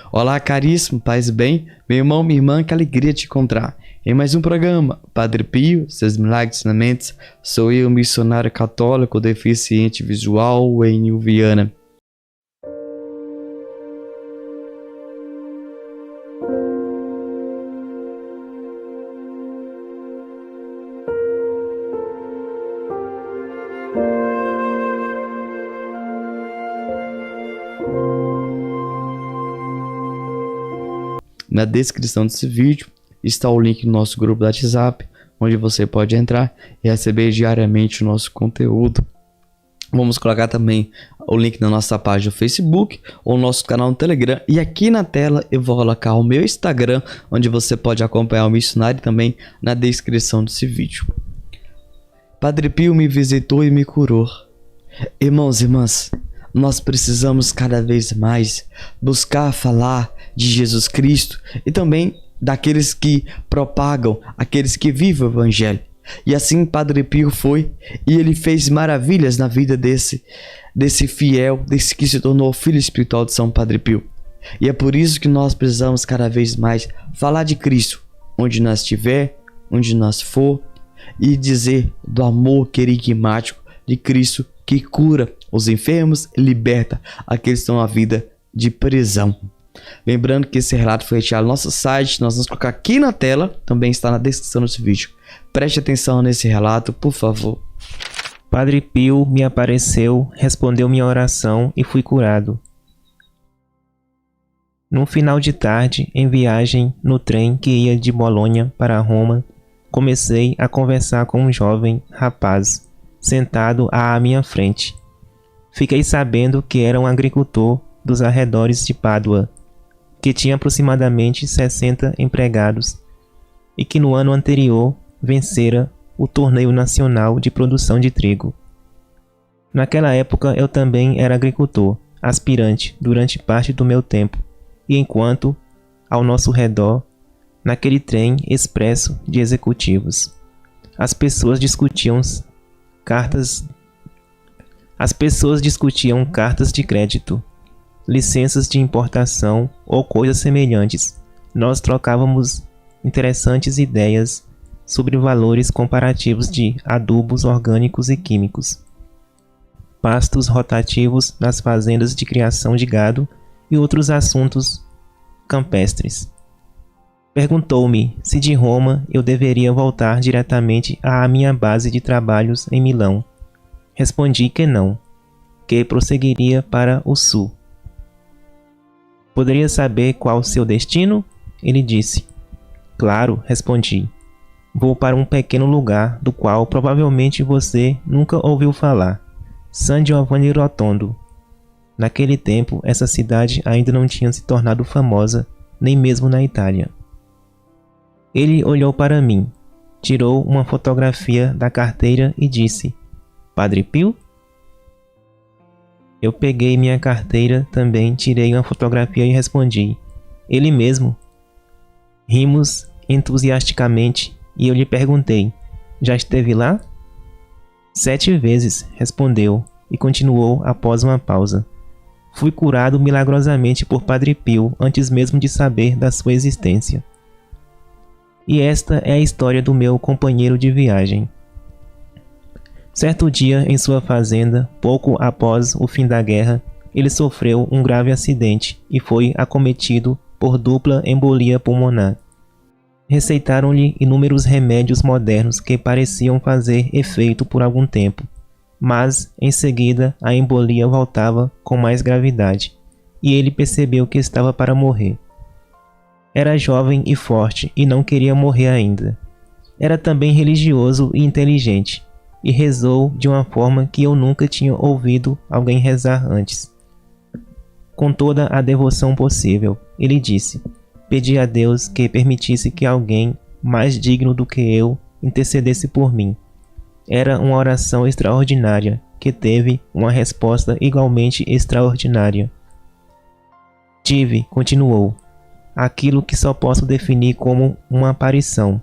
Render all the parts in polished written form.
Olá, caríssimo, paz e bem? Meu irmão, minha irmã, que alegria te encontrar. Em mais um programa, Padre Pio, seus milagres e ensinamentos. Sou eu, missionário católico deficiente visual em Viana. Na descrição desse vídeo está o link do nosso grupo do WhatsApp, onde você pode entrar e receber diariamente o nosso conteúdo. Vamos colocar também o link na nossa página do Facebook ou nosso canal no Telegram. E aqui na tela eu vou colocar o meu Instagram, onde você pode acompanhar o missionário também na descrição desse vídeo. Padre Pio me visitou e me curou. Irmãos e irmãs, nós precisamos cada vez mais buscar falar de Jesus Cristo e também daqueles que propagam, aqueles que vivem o Evangelho. E assim Padre Pio foi e ele fez maravilhas na vida desse fiel, desse que se tornou filho espiritual de São Padre Pio. E é por isso que nós precisamos cada vez mais falar de Cristo, onde nós estiver, onde nós for, e dizer do amor querigmático de Cristo que cura os enfermos e liberta aqueles que estão na vida de prisão. Lembrando que esse relato foi retirado no nosso site, nós vamos colocar aqui na tela, também está na descrição desse vídeo. Preste atenção nesse relato, por favor. Padre Pio me apareceu, respondeu minha oração e fui curado. Num final de tarde, em viagem no trem que ia de Bolonha para Roma, comecei a conversar com um jovem rapaz sentado à minha frente. Fiquei sabendo que era um agricultor dos arredores de Pádua, que tinha aproximadamente 60 empregados e que no ano anterior vencera o torneio nacional de produção de trigo. Naquela época eu também era agricultor, aspirante durante parte do meu tempo, e enquanto, ao nosso redor, naquele trem expresso de executivos, as pessoas discutiam cartas de crédito, licenças de importação ou coisas semelhantes. Nós trocávamos interessantes ideias sobre valores comparativos de adubos orgânicos e químicos, pastos rotativos nas fazendas de criação de gado e outros assuntos campestres. Perguntou-me se de Roma eu deveria voltar diretamente à minha base de trabalhos em Milão. Respondi que não, que prosseguiria para o sul. Poderia saber qual o seu destino? Ele disse. Claro, respondi. Vou para um pequeno lugar do qual provavelmente você nunca ouviu falar. San Giovanni Rotondo. Naquele tempo, essa cidade ainda não tinha se tornado famosa, nem mesmo na Itália. Ele olhou para mim, tirou uma fotografia da carteira e disse: Padre Pio? Eu peguei minha carteira também, tirei uma fotografia e respondi: ele mesmo. Rimos entusiasticamente e eu lhe perguntei: já esteve lá? 7 vezes, respondeu e continuou após uma pausa. Fui curado milagrosamente por Padre Pio antes mesmo de saber da sua existência. E esta é a história do meu companheiro de viagem. Certo dia, em sua fazenda, pouco após o fim da guerra, ele sofreu um grave acidente e foi acometido por dupla embolia pulmonar. Receitaram-lhe inúmeros remédios modernos que pareciam fazer efeito por algum tempo, mas em seguida a embolia voltava com mais gravidade, e ele percebeu que estava para morrer. Era jovem e forte e não queria morrer ainda. Era também religioso e inteligente, e rezou de uma forma que eu nunca tinha ouvido alguém rezar antes. Com toda a devoção possível, ele disse: pedi a Deus que permitisse que alguém mais digno do que eu intercedesse por mim. Era uma oração extraordinária, que teve uma resposta igualmente extraordinária. Tive, continuou, aquilo que só posso definir como uma aparição.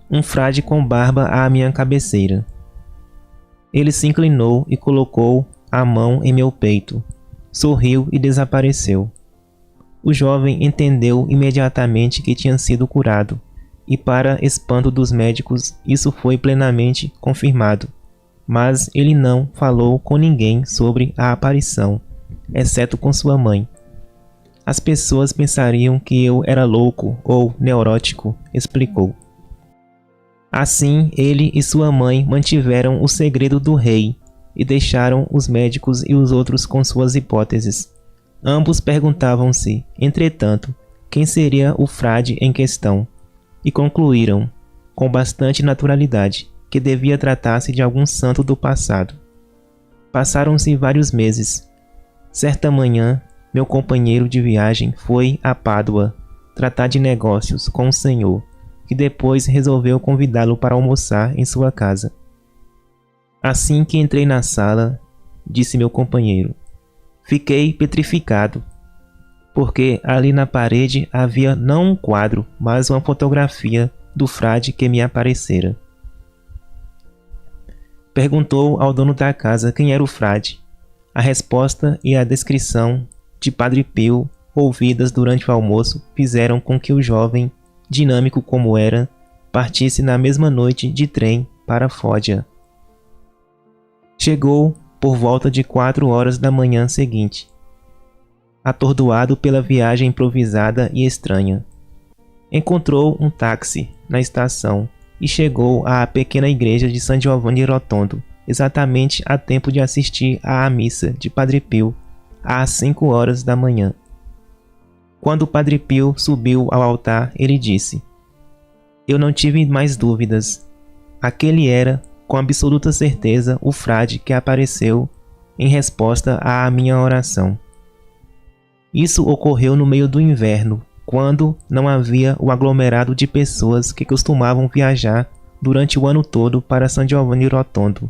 Um frade com barba à minha cabeceira. Ele se inclinou e colocou a mão em meu peito. Sorriu e desapareceu. O jovem entendeu imediatamente que tinha sido curado, e para espanto dos médicos, isso foi plenamente confirmado. Mas ele não falou com ninguém sobre a aparição, exceto com sua mãe. As pessoas pensariam que eu era louco ou neurótico, explicou. Assim, ele e sua mãe mantiveram o segredo do rei e deixaram os médicos e os outros com suas hipóteses. Ambos perguntavam-se, entretanto, quem seria o frade em questão, e concluíram, com bastante naturalidade, que devia tratar-se de algum santo do passado. Passaram-se vários meses. Certa manhã, meu companheiro de viagem foi a Pádua tratar de negócios com o senhor, que depois resolveu convidá-lo para almoçar em sua casa. Assim que entrei na sala, disse meu companheiro, fiquei petrificado, porque ali na parede havia não um quadro, mas uma fotografia do frade que me aparecera. Perguntou ao dono da casa quem era o frade. A resposta e a descrição de Padre Pio, ouvidas durante o almoço, fizeram com que o jovem, dinâmico como era, partisse na mesma noite de trem para Foggia. Chegou por volta de 4 horas da manhã seguinte, atordoado pela viagem improvisada e estranha. Encontrou um táxi na estação e chegou à pequena igreja de San Giovanni Rotondo, exatamente a tempo de assistir à missa de Padre Pio, às 5 horas da manhã. Quando o Padre Pio subiu ao altar, ele disse: eu não tive mais dúvidas. Aquele era, com absoluta certeza, o frade que apareceu em resposta à minha oração. Isso ocorreu no meio do inverno, quando não havia o aglomerado de pessoas que costumavam viajar durante o ano todo para San Giovanni Rotondo.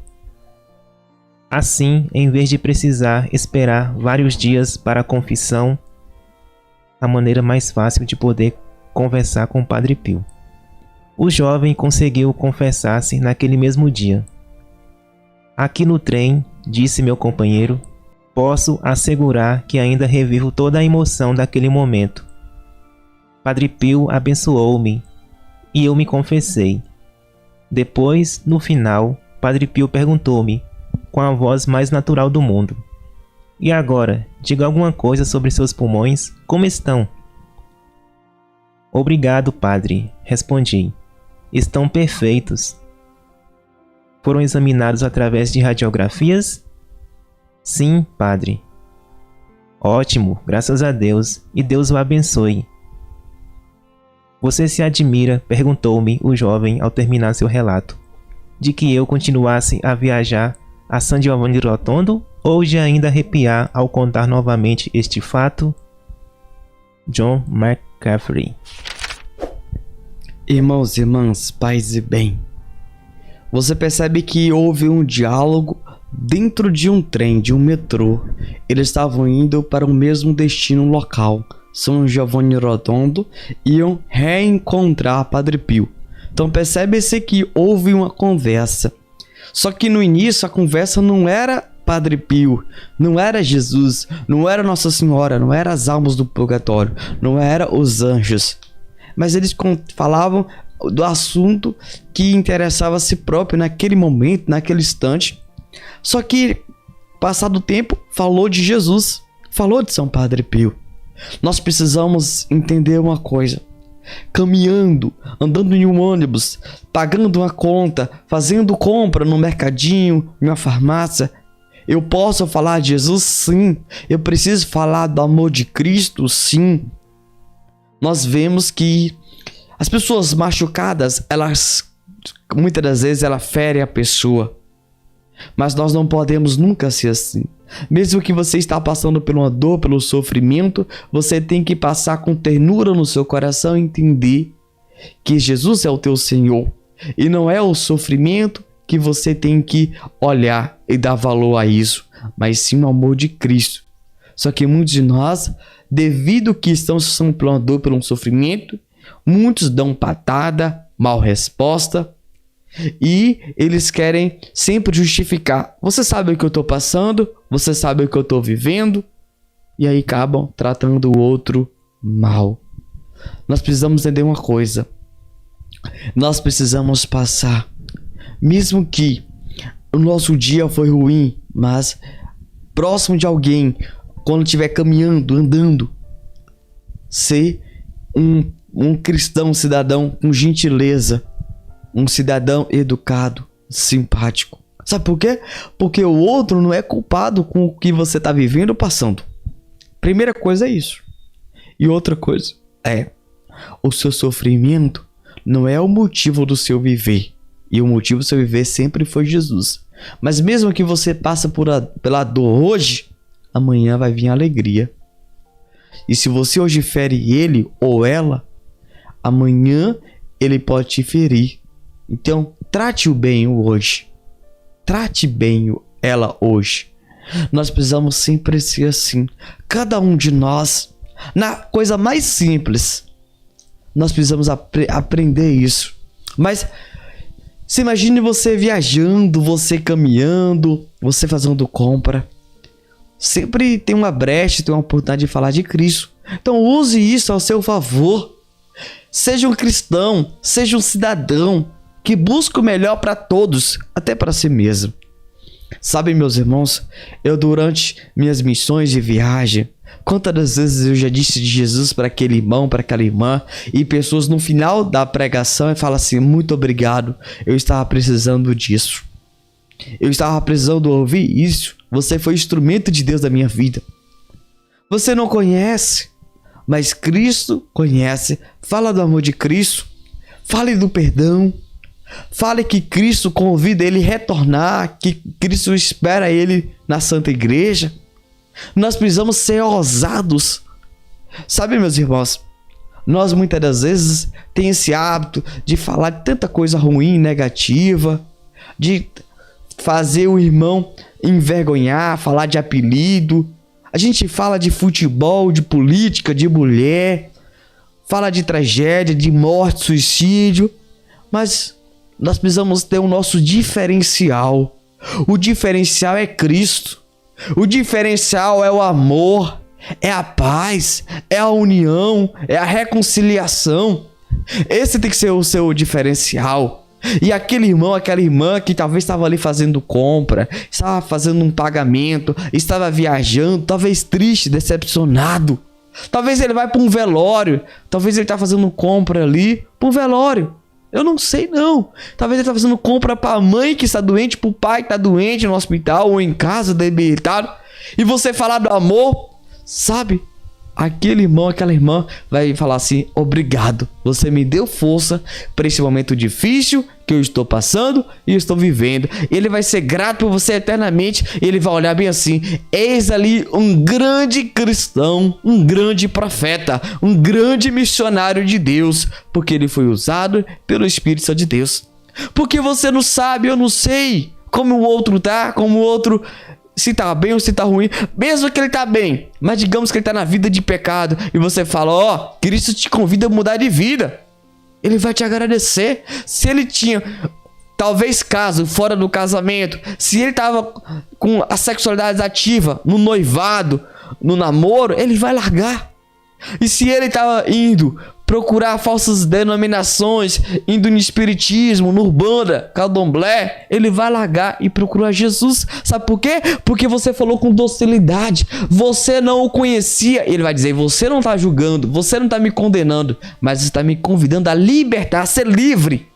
Assim, em vez de precisar esperar vários dias para a confissão, a maneira mais fácil de poder conversar com o Padre Pio. O jovem conseguiu confessar-se naquele mesmo dia. Aqui no trem, disse meu companheiro, posso assegurar que ainda revivo toda a emoção daquele momento. Padre Pio abençoou-me e eu me confessei. Depois, no final, Padre Pio perguntou-me, com a voz mais natural do mundo: e agora, diga alguma coisa sobre seus pulmões, como estão? Obrigado, padre, respondi. Estão perfeitos. Foram examinados através de radiografias? Sim, padre. Ótimo, graças a Deus, e Deus o abençoe. Você se admira, perguntou-me o jovem ao terminar seu relato, de que eu continuasse a viajar a San Giovanni Rotondo ou de ainda arrepiar ao contar novamente este fato? John McCaffrey. Irmãos e irmãs, paz e bem. Você percebe que houve um diálogo dentro de um trem, de um metrô. Eles estavam indo para o mesmo destino local, São Giovanni Rotondo, iam reencontrar Padre Pio. Então percebe-se que houve uma conversa. Só que no início a conversa não era Padre Pio, não era Jesus, não era Nossa Senhora, não era as almas do purgatório, não era os anjos. Mas eles falavam do assunto que interessava a si próprio naquele momento, naquele instante. Só que, passado o tempo, falou de Jesus, falou de São Padre Pio. Nós precisamos entender uma coisa. Caminhando, andando em um ônibus, pagando uma conta, fazendo compra no mercadinho, em uma farmácia, eu posso falar de Jesus? Sim. Eu preciso falar do amor de Cristo? Sim. Nós vemos que as pessoas machucadas, elas muitas das vezes ela fere a pessoa. Mas nós não podemos nunca ser assim. Mesmo que você está passando por uma dor, pelo sofrimento, você tem que passar com ternura no seu coração e entender que Jesus é o teu Senhor. E não é o sofrimento que você tem que olhar e dar valor a isso, mas sim o amor de Cristo. Só que muitos de nós, devido que estão passando por uma dor, por um sofrimento, muitos dão patada, mal resposta, e eles querem sempre justificar. Você sabe o que eu estou passando, você sabe o que eu estou vivendo, e aí acabam tratando o outro mal. Nós precisamos entender uma coisa. Nós precisamos passar, mesmo que o nosso dia foi ruim, mas próximo de alguém, quando estiver caminhando, andando, ser um cristão, um cidadão com gentileza, um cidadão educado, simpático. Sabe por quê? Porque o outro não é culpado com o que você está vivendo ou passando. Primeira coisa é isso. E outra coisa é, o seu sofrimento não é o motivo do seu viver. E o motivo do seu viver sempre foi Jesus. Mas mesmo que você passe pela dor hoje, amanhã vai vir a alegria. E se você hoje fere ele ou ela, amanhã ele pode te ferir. Então, trate-o bem hoje. Trate bem ela hoje. Nós precisamos sempre ser assim. Cada um de nós, na coisa mais simples, nós precisamos aprender isso. Mas se imagine você viajando, você caminhando, você fazendo compra. Sempre tem uma brecha, tem uma oportunidade de falar de Cristo. Então use isso ao seu favor. Seja um cristão, seja um cidadão que busca o melhor para todos, até para si mesmo. Sabe, meus irmãos, eu durante minhas missões de viagem, quantas das vezes eu já disse de Jesus para aquele irmão, para aquela irmã, e pessoas no final da pregação falam assim: muito obrigado, eu estava precisando disso. Eu estava precisando ouvir isso. Você foi instrumento de Deus da minha vida. Você não conhece, mas Cristo conhece. Fala do amor de Cristo. Fale do perdão. Fale que Cristo convida ele a retornar, que Cristo espera ele na Santa Igreja. Nós precisamos ser ousados. Sabe, meus irmãos, nós muitas das vezes temos esse hábito de falar de tanta coisa ruim, negativa, de fazer o irmão envergonhar, falar de apelido. A gente fala de futebol, de política, de mulher, fala de tragédia, de morte, suicídio, mas nós precisamos ter o nosso diferencial. O diferencial é Cristo. O diferencial é o amor, é a paz, é a união, é a reconciliação. Esse tem que ser o seu diferencial. E aquele irmão, aquela irmã que talvez estava ali fazendo compra, estava fazendo um pagamento, estava viajando, talvez triste, decepcionado. Talvez ele vai para um velório, talvez ele está fazendo compra ali para um velório. Eu não sei não. Talvez ele está fazendo compra para a mãe que está doente, para o pai que está doente no hospital ou em casa, debilitado. E você falar do amor, sabe? Aquele irmão, aquela irmã vai falar assim: obrigado, você me deu força para esse momento difícil que eu estou passando e estou vivendo. Ele vai ser grato por você eternamente. Ele vai olhar bem assim: eis ali um grande cristão, um grande profeta, um grande missionário de Deus, porque ele foi usado pelo Espírito Santo de Deus. Porque você não sabe, eu não sei como o outro tá, como o outro, se tá bem ou se tá ruim. Mesmo que ele tá bem, mas digamos que ele tá na vida de pecado, e você fala: ó, Cristo te convida a mudar de vida. Ele vai te agradecer. Se ele tinha, talvez, caso fora do casamento, se ele tava com a sexualidade ativa, no noivado, no namoro, ele vai largar. E se ele tava indo procurar falsas denominações, indo no espiritismo, no Umbanda, Candomblé, ele vai largar e procurar Jesus. Sabe por quê? Porque você falou com docilidade, você não o conhecia. Ele vai dizer: você não está julgando, você não está me condenando, mas está me convidando a libertar, a ser livre.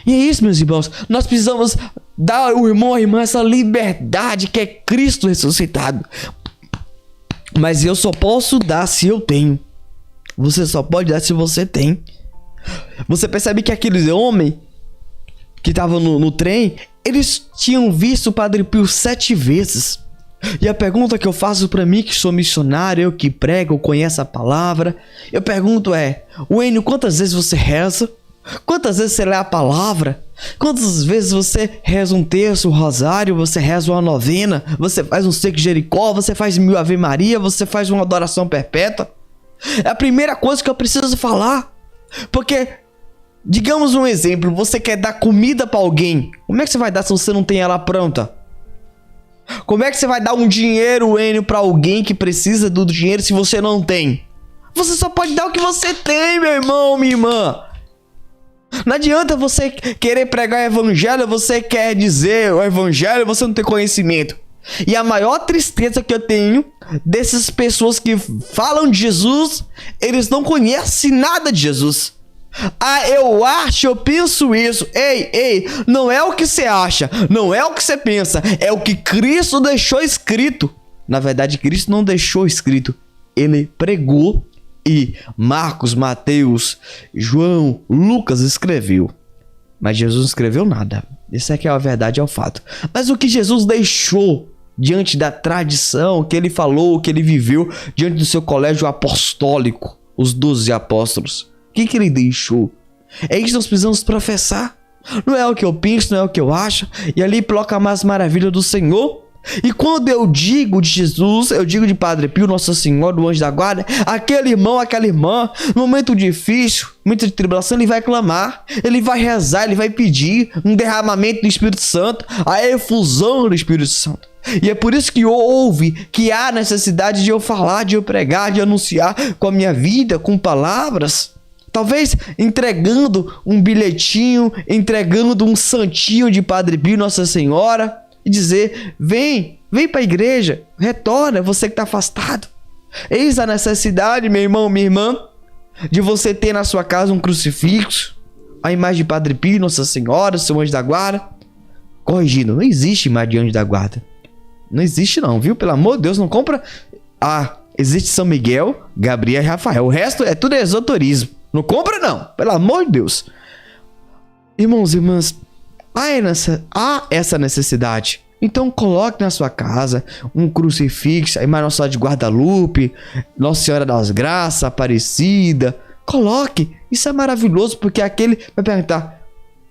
E é isso, meus irmãos, nós precisamos dar ao irmão, à irmã, essa liberdade que é Cristo ressuscitado. Mas eu só posso dar se eu tenho. Você só pode dar se você tem. Você percebe que aqueles homens que estavam no trem, eles tinham visto o Padre Pio 7 vezes. E a pergunta que eu faço para mim, que sou missionário, eu que prego, eu conheço a palavra, eu pergunto é: Wênio, quantas vezes você reza? Quantas vezes você lê a palavra? Quantas vezes você reza um terço, um rosário, você reza uma novena, você faz um seco de Jericó, você faz 1000 Ave Maria, você faz uma adoração perpétua? É a primeira coisa que eu preciso falar. Porque, digamos um exemplo, você quer dar comida para alguém. Como é que você vai dar se você não tem ela pronta? Como é que você vai dar um dinheiro, Wênio, para alguém que precisa do dinheiro se você não tem? Você só pode dar o que você tem, meu irmão, minha irmã. Não adianta você querer pregar o evangelho, você quer dizer o evangelho, você não tem conhecimento. E a maior tristeza que eu tenho dessas pessoas que falam de Jesus, eles não conhecem nada de Jesus. Ah, eu acho, eu penso isso. Ei, não é o que você acha, não é o que você pensa, é o que Cristo deixou escrito. Na verdade, Cristo não deixou escrito, ele pregou e Marcos, Mateus, João, Lucas escreveu. Mas Jesus não escreveu nada. Isso é que é a verdade, é o fato. Mas o que Jesus deixou diante da tradição que ele falou, que ele viveu diante do seu colégio apostólico, os 12 apóstolos, o que ele deixou? É isso que nós precisamos professar. Não é o que eu penso, não é o que eu acho. E ali proclamar as maravilhas do Senhor. E quando eu digo de Jesus, eu digo de Padre Pio, Nossa Senhora, do Anjo da Guarda, aquele irmão, aquela irmã, no momento difícil, momento de tribulação, ele vai clamar, ele vai rezar, ele vai pedir um derramamento do Espírito Santo, a efusão do Espírito Santo. E é por isso que que há necessidade de eu falar, de eu pregar, de anunciar com a minha vida, com palavras. Talvez entregando um bilhetinho, entregando um santinho de Padre Pio, Nossa Senhora, e dizer, vem para a igreja, retorna, você que está afastado. Eis a necessidade, meu irmão, minha irmã, de você ter na sua casa um crucifixo, a imagem de Padre Pio, Nossa Senhora, seu anjo da guarda. Corrigindo, não existe imagem de anjo da guarda. Não existe não, viu? Pelo amor de Deus, não compra. Ah, existe São Miguel, Gabriel e Rafael. O resto é tudo esoterismo. Não compra não, pelo amor de Deus. Irmãos e irmãs, há essa necessidade. Então coloque na sua casa um crucifixo, a imagem Nossa Senhora de Guadalupe, Nossa Senhora das Graças, Aparecida. Coloque, isso é maravilhoso, porque aquele vai perguntar,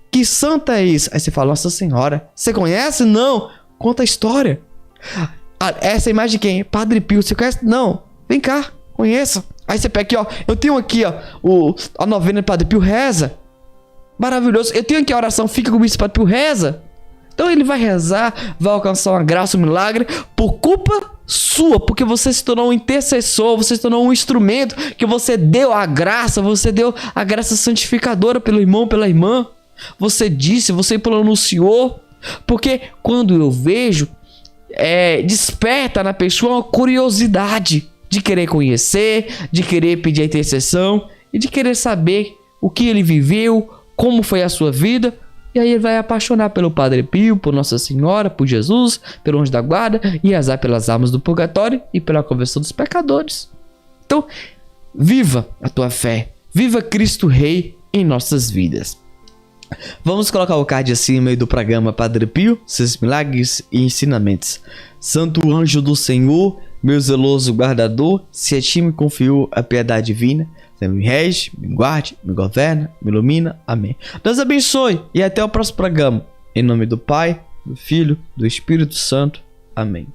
que santa é isso? Aí você fala, Nossa Senhora. Você conhece? Não. Conta a história. Ah, essa imagem de quem? Padre Pio. Você conhece? Não. Vem cá, conheça. Aí você pega aqui, ó. Eu tenho aqui, ó, a novena de Padre Pio, reza. Maravilhoso. Eu tenho aqui a oração, fica com o bispo Padre Pio, reza. Então ele vai rezar, vai alcançar uma graça, um milagre, por culpa sua, porque você se tornou um intercessor, você se tornou um instrumento, que você deu a graça, você deu a graça santificadora pelo irmão, pela irmã. Você disse, você pronunciou. Porque quando eu vejo, desperta na pessoa uma curiosidade de querer conhecer, de querer pedir a intercessão e de querer saber o que ele viveu, como foi a sua vida. E aí ele vai apaixonar pelo Padre Pio, por Nossa Senhora, por Jesus, pelo Anjo da Guarda e rezar pelas almas do purgatório e pela conversão dos pecadores. Então, viva a tua fé, viva Cristo Rei em nossas vidas. Vamos colocar o card acima aí do programa Padre Pio, seus milagres e ensinamentos. Santo anjo do Senhor, meu zeloso guardador, se a ti me confiou a piedade divina, você me rege, me guarde, me governa, me ilumina. Amém. Deus abençoe e até o próximo programa. Em nome do Pai, do Filho, do Espírito Santo. Amém.